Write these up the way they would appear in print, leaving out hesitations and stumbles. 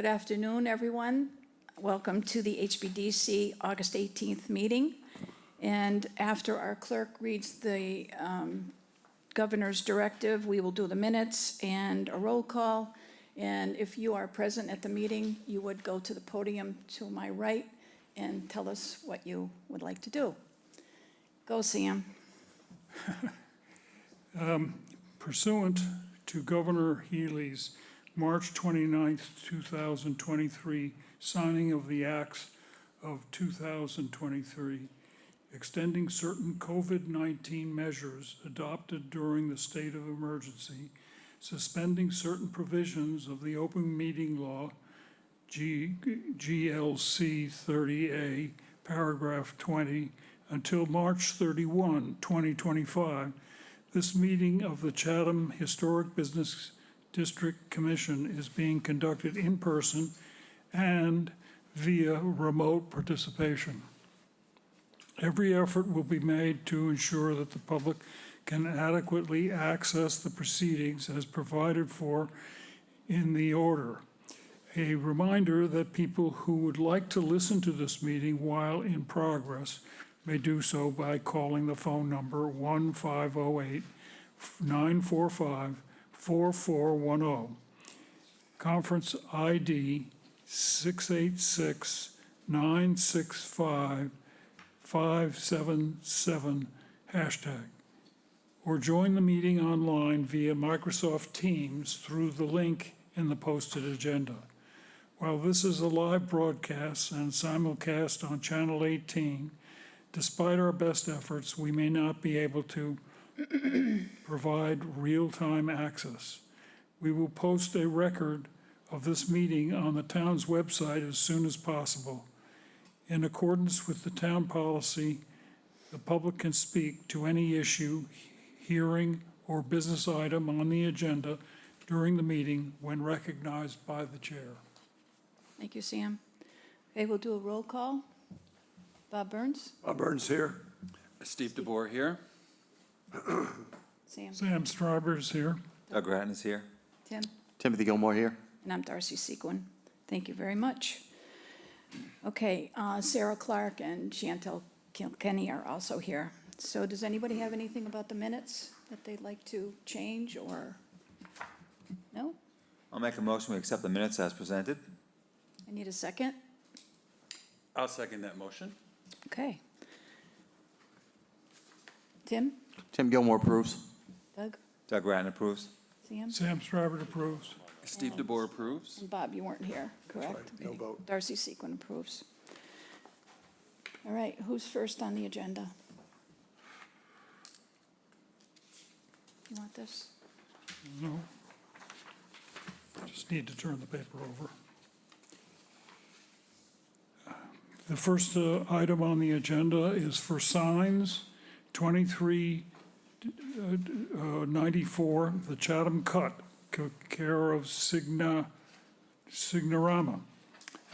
Good afternoon, everyone. Welcome to the H.B.D.C. August 18th meeting. And after our clerk reads the governor's directive, we will do the minutes and a roll call. And if you are present at the meeting, you would go to the podium to my right and tell us what you would like to do. Go, Sam. Pursuant to Governor Healy's March 29th, 2023 signing of the Acts of 2023, extending certain COVID-19 measures adopted during the state of emergency, suspending certain provisions of the open meeting law, GLC 30A, paragraph 20, until March 31, 2025, this meeting of the Chatham Historic Business District Commission is being conducted in person and via remote participation. Every effort will be made to ensure that the public can adequately access the proceedings as provided for in the order. A reminder that people who would like to listen to this meeting while in progress may do so by calling the phone number 1-508-945-4410. Conference ID 686-965-577 hashtag. Or join the meeting online via Microsoft Teams through the link in the posted agenda. While this is a live broadcast and simulcast on Channel 18, despite our best efforts, we may not be able to provide real-time access. We will post a record of this meeting on the town's website as soon as possible. In accordance with the town policy, the public can speak to any issue, hearing, or business item on the agenda during the meeting when recognized by the chair. Thank you, Sam. Okay, we'll do a roll call. Bob Burns? Bob Burns here. Steve DeBoer here. Sam? Sam Stryber's here. Doug Grattan is here. Tim? Timothy Gilmore here. And I'm Darcy Sequin. Thank you very much. Okay, Sarah Clark and Chantel Kilkenny are also here. So does anybody have anything about the minutes that they'd like to change or? No? I'll make a motion, we accept the minutes as presented. I need a second. I'll second that motion. Okay. Tim? Tim Gilmore approves. Doug? Doug Grattan approves. Sam? Sam Stryber approves. Steve DeBoer approves. And Bob, you weren't here, correct? No vote. Darcy Sequin approves. All right, who's first on the agenda? You want this? No. Just need to turn the paper over. The first item on the agenda is for signs, 2394, the Chatham Cut, care of Signorama.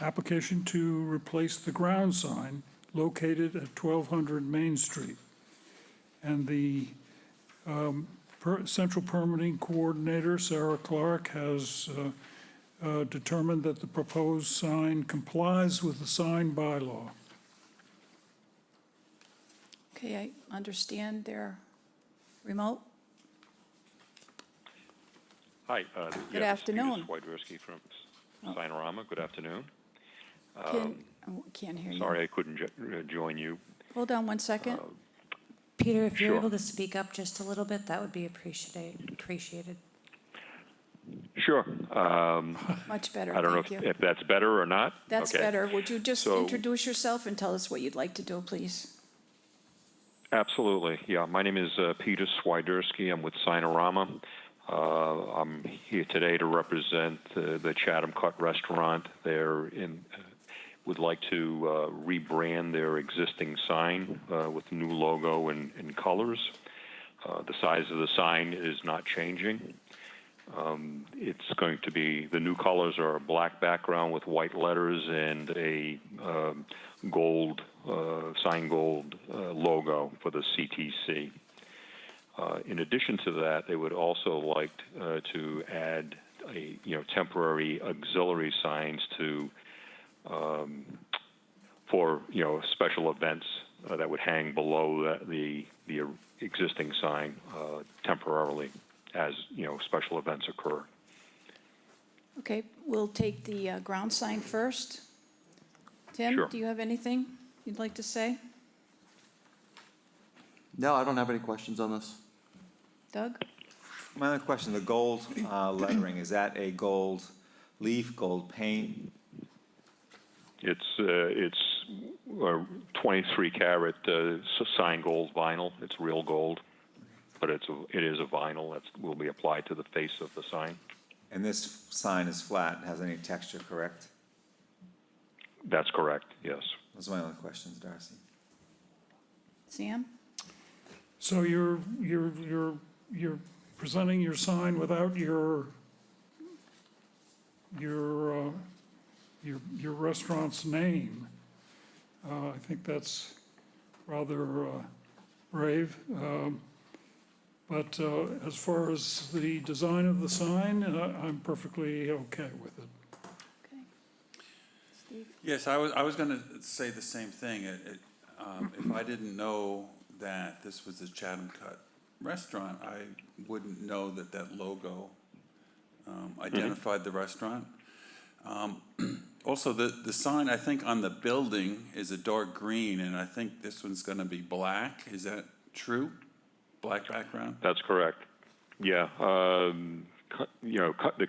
Application to replace the ground sign located at 1200 Main Street. And the Central Permitting Coordinator, Sarah Clark, has determined that the proposed sign complies with the sign bylaw. Okay, I understand they're remote. Hi. Good afternoon. Peter Swidrowski from Signorama. Good afternoon. Can't hear you. Sorry I couldn't join you. Hold on one second. Peter, if you're Sure. able to speak up just a little bit, that would be appreciated. Sure. Much better, I don't know thank you. if that's better or not. That's Okay. better. Would you just So- introduce yourself and tell us what you'd like to do, please? Absolutely. Yeah, my name is Peter Swidrowski. I'm with Signorama. I'm here today to represent the Chatham Cut restaurant. Would like to rebrand their existing sign with new logo and colors. The size of the sign is not changing. It's going to be, the new colors are a black background with white letters and a sign gold logo for the CTC. In addition to that, they would also like to add temporary auxiliary signs for special events that would hang below the existing sign temporarily as special events occur. Okay, we'll take the ground sign first. Tim, Sure. do you have anything you'd like to say? No, I don't have any questions on this. Doug? My other question, the gold lettering, is that a gold leaf, gold paint? It's 23 karat sign gold vinyl. It's real gold, but it is a vinyl that will be applied to the face of the sign. And this sign is flat, has any texture, correct? That's correct. Yes. Those are my only questions, Darcy. Sam? So you're presenting your sign without your restaurant's name. I think that's rather brave. But as far as the design of the sign, I'm perfectly okay with it. Okay. Steve? Yes, I was going to say the same thing. If I didn't know that this was a Chatham Cut restaurant, I wouldn't know that that logo identified the restaurant. Also, the sign, I think, on the building is a dark green, and I think this one's going to be black. Is that true? Black background? That's correct. Yeah. The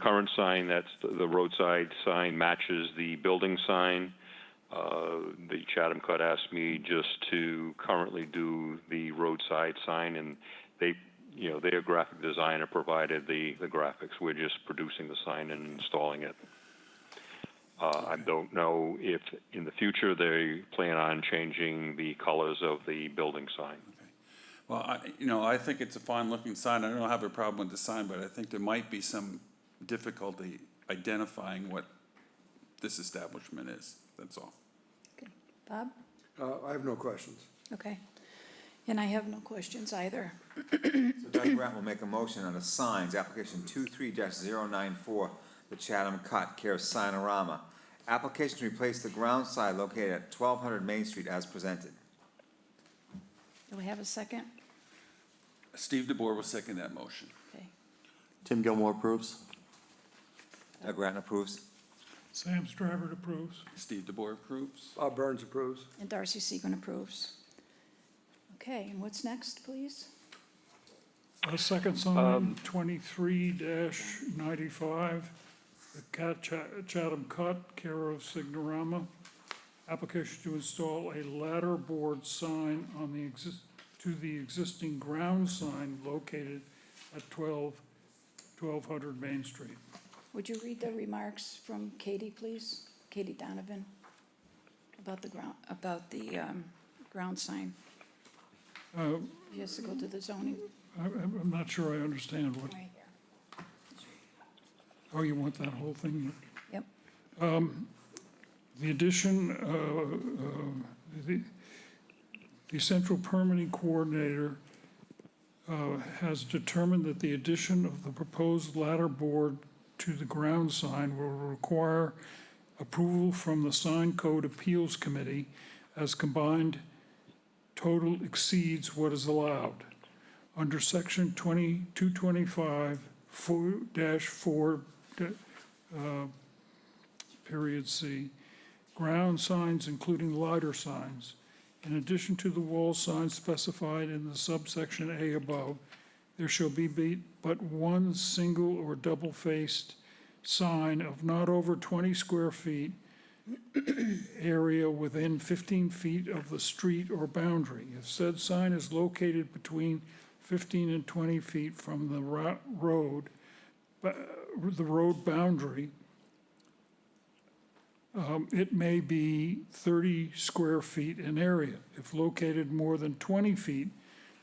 current sign, that's the roadside sign, matches the building sign. The Chatham Cut asked me just to currently do the roadside sign, and their graphic designer provided the graphics. We're just producing the sign and installing it. I don't know if in the future they plan on changing the colors of the building sign. Well, I think it's a fine-looking sign. I don't have a problem with the sign, but I think there might be some difficulty identifying what this establishment is. That's all. Okay. Bob? I have no questions. Okay. And I have no questions either. So Doug Grant will make a motion on the signs, application 23-094, the Chatham Cut, care of Signorama. Application to replace the ground sign located at 1200 Main Street as presented. Do we have a second? Steve DeBoer will second that motion. Okay. Tim Gilmore approves. Doug Grant approves. Sam Stravert approves. Steve DeBoer approves. Bob Burns approves. And Darcy Seaman approves. Okay, and what's next, please? A second sign, 23-95, the Chatham Cut, care of Signorama. Application to install a ladder board sign on to the existing ground sign located at 1200 Main Street. Would you read the remarks from Katie, please? Katie Donovan, about the ground sign. She has to go to the zoning. I'm not sure I understand what, Right here. oh, you want that whole thing? Yep. The addition, the central permitting coordinator has determined that the addition of the proposed ladder board to the ground sign will require approval from the Sign Code Appeals Committee as combined total exceeds what is allowed. Under section 2225-4, period C, ground signs including lighter signs, in addition to the wall signs specified in the subsection A above, there shall be but one single or double-faced sign of not over 20 square feet area within 15 feet of the street or boundary. If said sign is located between 15 and 20 feet from the road boundary, it may be 30 square feet in area. If located more than 20 feet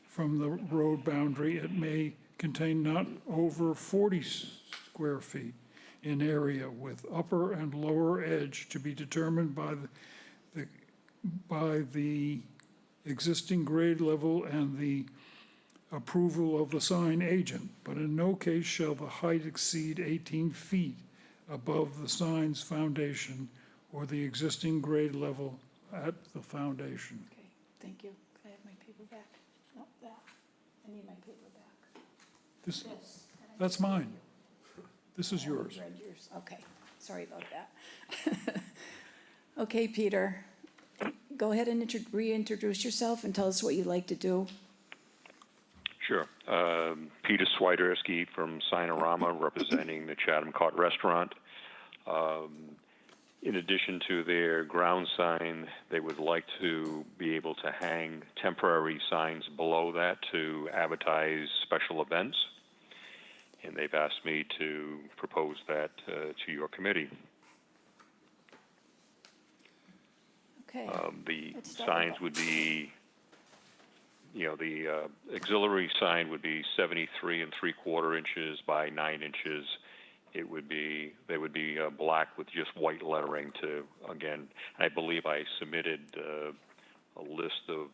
from the road boundary, it may contain not over 40 square feet in area, with upper and lower edge to be determined by the existing grade level and the approval of the sign agent, but in no case shall the height exceed 18 feet above the sign's foundation or the existing grade level at the foundation. Okay, thank you. Can I have my paper back? No, that. I need my paper back. This, This. that's mine. This is I only yours. read yours. Okay, sorry about that. Okay, Peter, go ahead and reintroduce yourself and tell us what you'd like to do. Sure. Peter Swiderski from Sinorama, representing the Chatham Cot Restaurant. In addition to their ground sign, they would like to be able to hang temporary signs below that to advertise special events. And they've asked me to propose that to your committee. Okay, The Let's start with signs that. would be, the auxiliary sign would be 73 3/4 inches by 9 inches. They would be black with just white lettering to, again, I believe I submitted a list of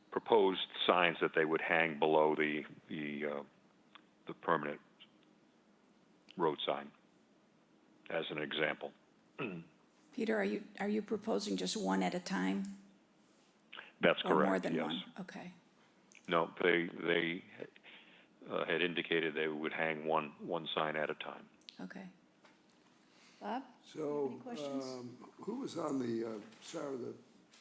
proposed signs that they would hang below the permanent road sign, as an example. Peter, are you proposing just one at a time? That's Or more correct, than yes. one? Okay, No, they had indicated they would hang one sign at a time. okay. Bob? So, Any questions? who was on the, Sarah, the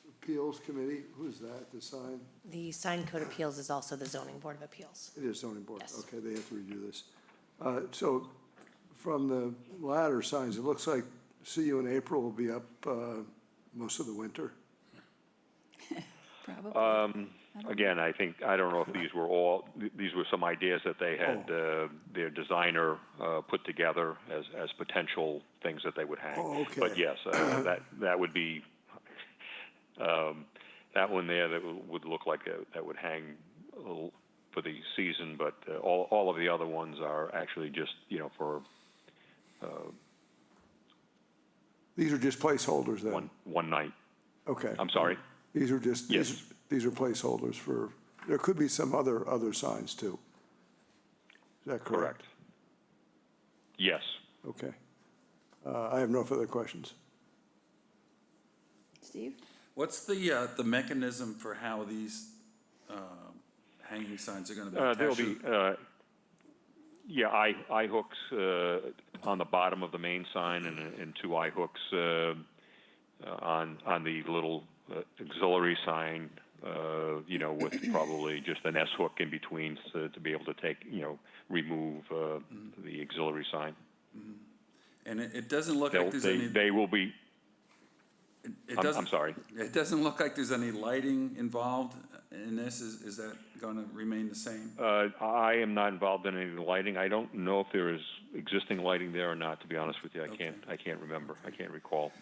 appeals committee? Who's that, the sign? The sign code appeals is also the zoning board of appeals. It is zoning board. Yes. Okay, they have to review this. So from the ladder signs, it looks like See You in April will be up most of the winter. Probably. Again, I don't know if these were some ideas that they had, their designer put together as potential things that they would hang. Oh, okay. But yes, that would be, that one there that would look like that would hang for the season, but all of the other ones are actually just, for These are just placeholders then? one night. Okay. I'm sorry? These are just, Yes. these are placeholders for, there could be some other signs too. Is that correct? Correct. Yes. Okay. I have no further questions. Steve? What's the mechanism for how these hanging signs are gonna be There'll attached? be, eye hooks on the bottom of the main sign and two eye hooks on the little auxiliary sign, with probably just an S hook in between to be able to remove the auxiliary sign. And it doesn't look like there's any. They will be, It I'm doesn't- sorry. It doesn't look like there's any lighting involved in this. Is that gonna remain the same? I am not involved in any of the lighting. I don't know if there is existing lighting there or not, to be honest with you. I can't remember. I can't recall.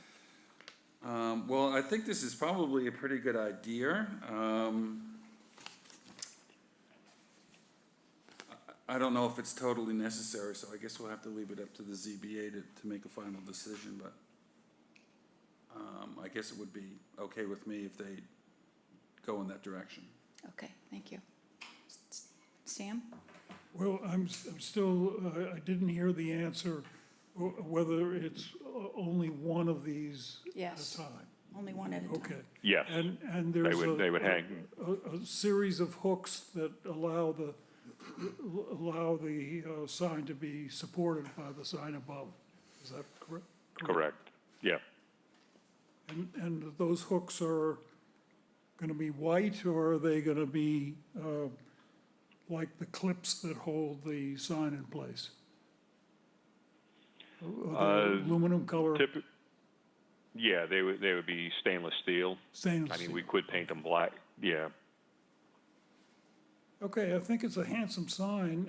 Well, I think this is probably a pretty good idea. I don't know if it's totally necessary, so I guess we'll have to leave it up to the ZBA to make a final decision, but I guess it would be okay with me if they go in that direction. Okay, thank you. Sam? Well, I'm still, I didn't hear the answer, whether it's only one of these at Yes. a time. Only one at a time. Okay. Yes. And They there's would hang. a series of hooks that allow the sign to be supported by the sign above. Is that correct? Correct. Yeah. And those hooks are going to be white, or are they going to be like the clips that hold the sign in place? Are they aluminum color, Yeah, they would be stainless steel. stainless I mean, steel? we could paint them black. Yeah. Okay, I think it's a handsome sign.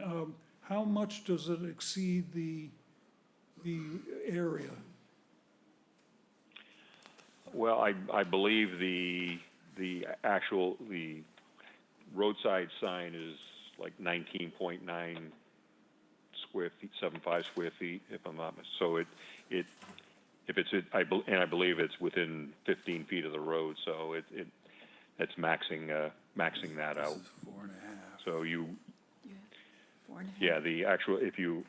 How much does it exceed the area? Well, I believe the roadside sign is like 19.9 square feet, 75 square feet, if I'm not mistaken. So I believe it's within 15 feet of the road, so It's maxing that This out. is 4.5. So you, 4.5. yeah, the actual, if you,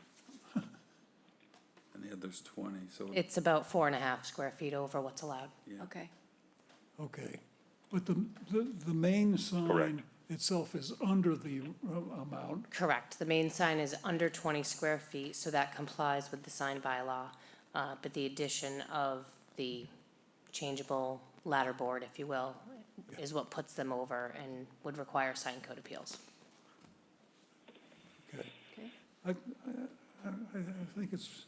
And the other's 20, so, It's about 4.5 square feet over what's allowed. yeah. Okay, Okay, but the main sign Correct. itself is under the amount. Correct. The main sign is under 20 square feet, so that complies with the sign bylaw. But the addition of the changeable ladder board, if you will, is what puts them over and would require sign code appeals. Okay. okay. I think it's,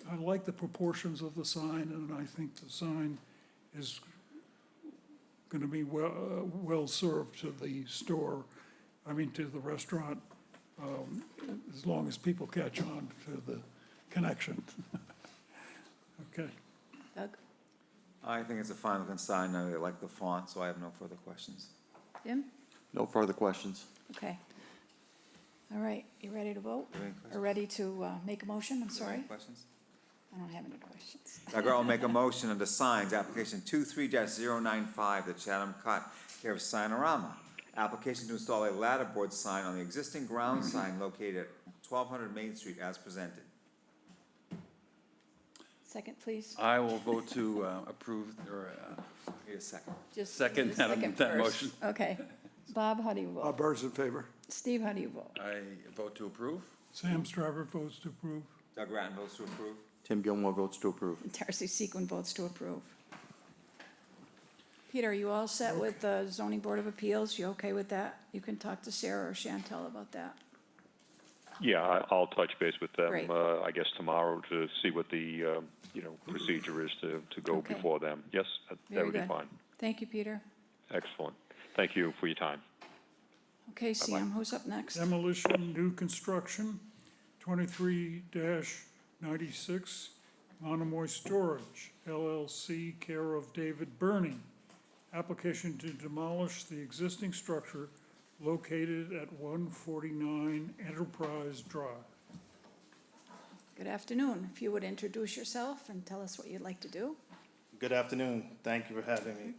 I like the proportions of the sign, and I think the sign is going to be well served to the store, to the restaurant, as long as people catch on to the connection. Okay, Doug? I think it's a fine looking sign. I really like the font, so I have no further questions. Tim? No further questions. Okay. All right, you ready to vote? Do you have any questions? Or ready to make a motion? I'm Do you have any sorry. questions? I don't have any questions. Doug Grant will make a motion under signs, application 23-095, the Chatham Cut, care of Signorama. Application to install a ladder board sign on the existing ground sign located at 1200 Main Street as presented. Second, please. I will vote to approve, or Need a second. Just second the that second that first. motion. Okay. Bob, how do you vote? Burns in favor. Steve, how do you vote? I vote to approve. Sam Stryver votes to approve. Doug Grattan votes to approve. Tim Gilmore votes to approve. Darcy Sequin votes to approve. Peter, are you all set with the zoning board of appeals? You okay with that? You can talk to Sarah or Chantel about that. yeah, I'll touch base with them, Great. I guess tomorrow to see what the, procedure is to go Okay. before them. Yes, that Very would be good. fine. Thank you, Peter. Excellent. Thank you for your time. Okay, Sam, who's up next? Demolition, new construction, 23-96, Monomoy Storage, LLC, care of David Burney. Application to demolish the existing structure located at 149 Enterprise Drive. Good afternoon. If you would introduce yourself and tell us what you'd like to do. Good afternoon. Thank you for having me.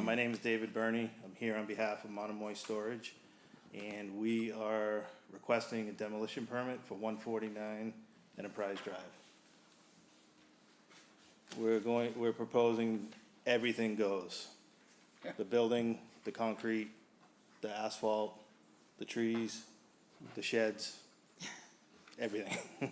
My name is David Burney. I'm here on behalf of Monomoy Storage, and we are requesting a demolition permit for 149 Enterprise Drive. We're proposing everything goes. The building, the concrete, the asphalt, the trees, the sheds, everything.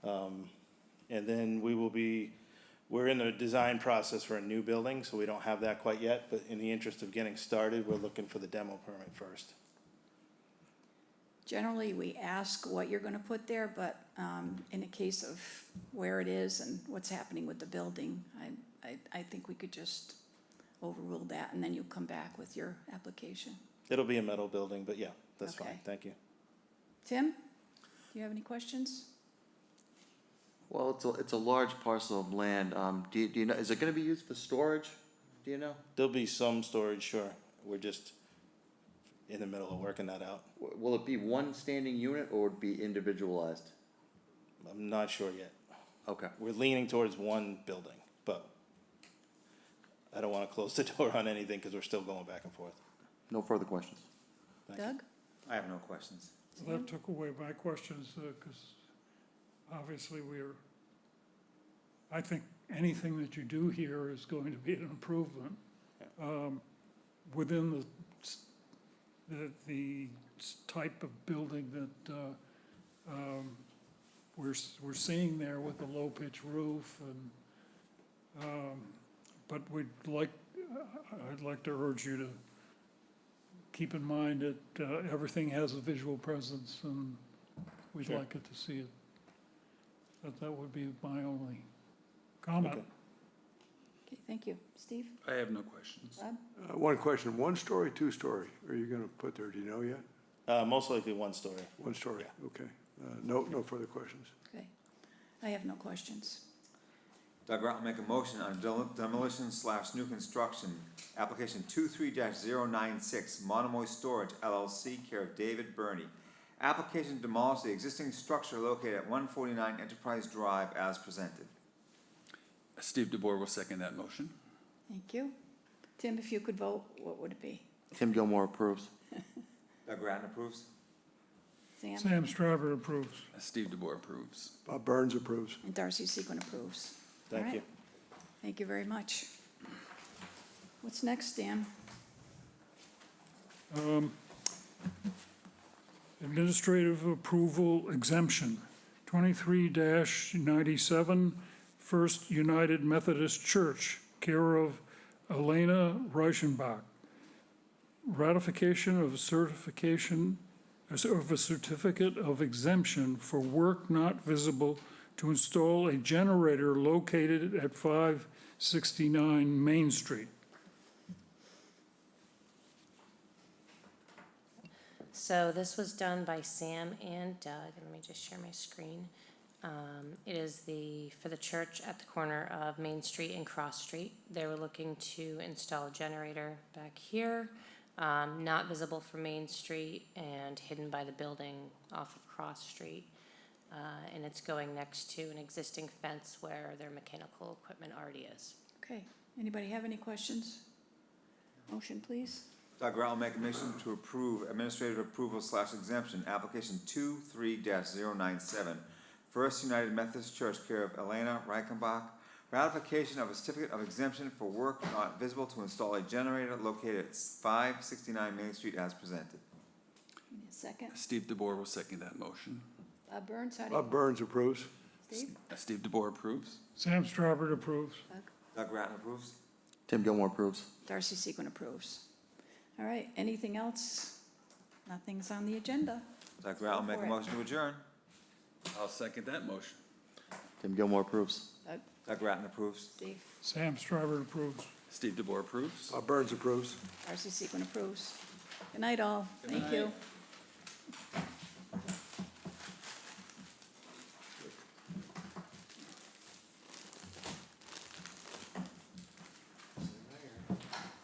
And then we're in the design process for a new building, so we don't have that quite yet, but in the interest of getting started, we're looking for the demo permit first. Generally, we ask what you're gonna put there, but in a case of where it is and what's happening with the building, I think we could just overrule that, and then you come back with your application. It'll be a metal building, but yeah, that's fine. Okay. Thank you. Tim, do you have any questions? Well, it's a large parcel of land. Do you know, is it gonna be used for storage? Do you know? There'll be some storage, sure. We're just in the middle of working that out. Will it be one standing unit or would it be individualized? I'm not sure yet. Okay. We're leaning towards one building, but I don't want to close the door on anything because we're still going back and forth. No further questions. Thank you. Doug? I have no questions. That took away my questions, because obviously I think anything that you do here is going to be an improvement. Within the type of building that we're seeing there with the low-pitch roof and, but I'd like to urge you to keep in mind that everything has a visual presence and we'd Sure. like it to see it. That would be my only comment. Okay. Okay, thank you. Steve? I have no questions. Bob? One question, one story, two story, are you gonna put there, do you know yet? Most likely one story. One story, okay. No further questions. Okay. I have no questions. Doug Grant will make a motion on demolition/new construction, application 23-096, Monomoy Storage LLC, care of David Burney. Application to demolish the existing structure located at 149 Enterprise Drive as presented. Steve DeBoer will second that motion. Thank you. Tim, if you could vote, what would it be? Tim Gilmore approves. Doug Grattan approves. Sam? Sam Strawberry approves. Steve DeBoer approves. Bob Burns approves. And Darcy Sequin approves. All Thank right. you. Thank you very much. What's next, Dan? Administrative approval exemption, 23-97, First United Methodist Church, care of Elena Reichenbach. Ratification of a certificate of exemption for work not visible to install a generator located at 569 Main Street. So this was done by Sam and Doug, and let me just share my screen. It is for the church at the corner of Main Street and Cross Street. They were looking to install a generator back here, not visible from Main Street and hidden by the building off of Cross Street. And it's going next to an existing fence where their mechanical equipment already is. Okay, anybody have any questions? Motion, please. Doug Grattan will make a motion to approve administrative approval / exemption, application 23-097, First United Methodist Church, care of Elena Reichenbach, ratification of a certificate of exemption for work not visible to install a generator located at 569 Main Street as presented. Give me a second. Steve DeBoer will second that motion. Bob Burns, how do you? Bob Burns approves. Steve? Steve DeBoer approves. Sam Strawberry approves. Doug Grattan approves. Tim Gilmore approves. Darcy Sequin approves. All right, anything else? Nothing's on the agenda. Doug Grattan will make for a it. motion to adjourn. I'll second that motion. Tim Gilmore approves. Doug, Doug Grattan approves. Steve, Sam Strawberry approves. Steve DeBoer approves. Bob Burns approves. Darcy Sequin approves. Good night, all. Thank you.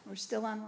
We're still on.